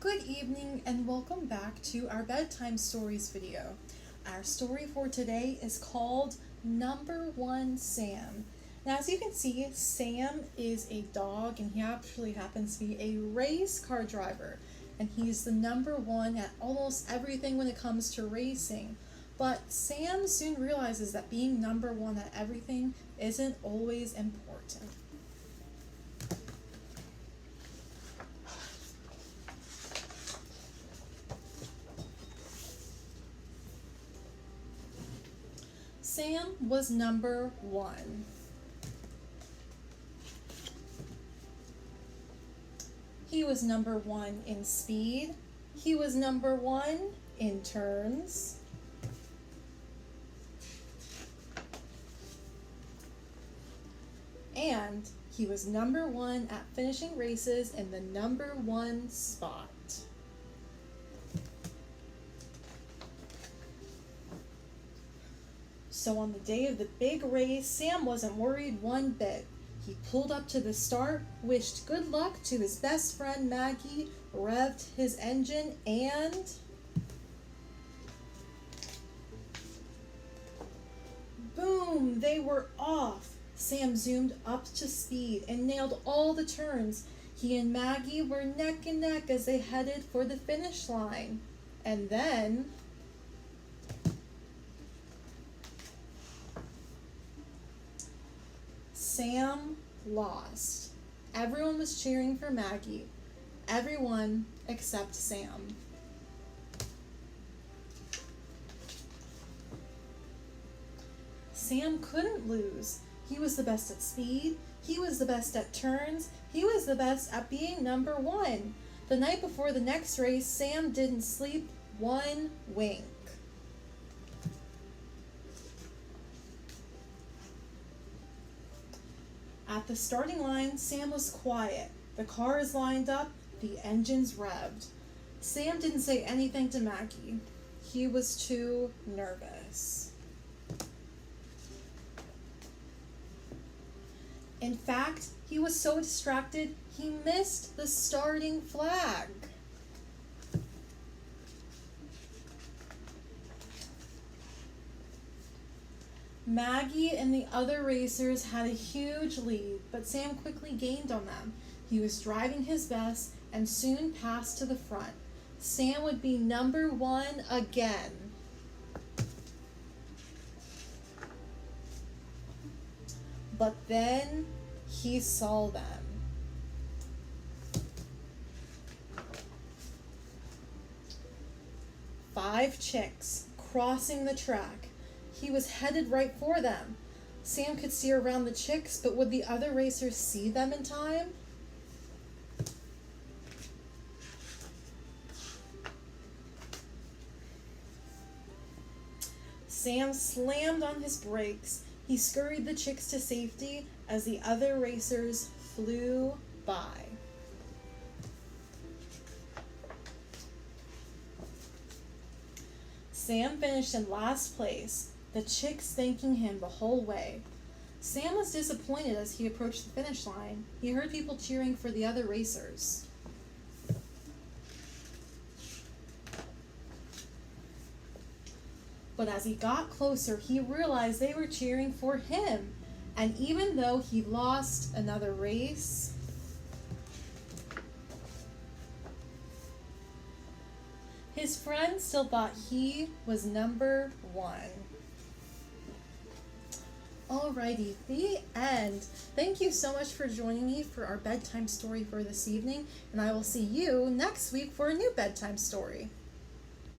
Good evening and welcome back to our Bedtime Stories video. Our story for today is called Number One Sam. Now as you can see, Sam is a dog and he actually happens to be a race car driver. And he's the number one at almost everything when it comes to racing. But Sam soon realizes that being number one at everything isn't always important. Sam was number one. He was number one in speed. He was number one in turns. And he was number one at finishing races in the number one spot. So on the day of the big race, Sam wasn't worried one bit. He pulled up to the start, wished good luck to his best friend Maggie, revved his engine, and boom, they were off. Sam zoomed up to speed and nailed all the turns. He and Maggie were neck and neck as they headed for the finish line. And then Sam lost. Everyone was cheering for Maggie. Everyone except Sam. Sam couldn't lose. He was the best at speed. He was the best at turns. He was the best at being number one. The night before the next race, Sam didn't sleep one wink. At the starting line, Sam was quiet. The cars lined up, the engines revved. Sam didn't say anything to Maggie. He was too nervous. In fact, he was so distracted, he missed the starting flag. Maggie and the other racers had a huge lead, but Sam quickly gained on them. He was driving his best and soon passed to the front. Sam would be number one again. But then he saw them. Five chicks crossing the track. He was headed right for them. Sam could see around the chicks, but would the other racers see them in time? Sam slammed on his brakes. He scurried the chicks to safety as the other racers flew by. Sam finished in last place, the chicks thanking him the whole way. Sam was disappointed as he approached the finish line. He heard people cheering for the other racers. But as he got closer, he realized they were cheering for him. And even though he lost another race, his friends still thought he was number one. Alrighty, the end. Thank you so much for joining me for our bedtime story for this evening, and I will see you next week for a new bedtime story.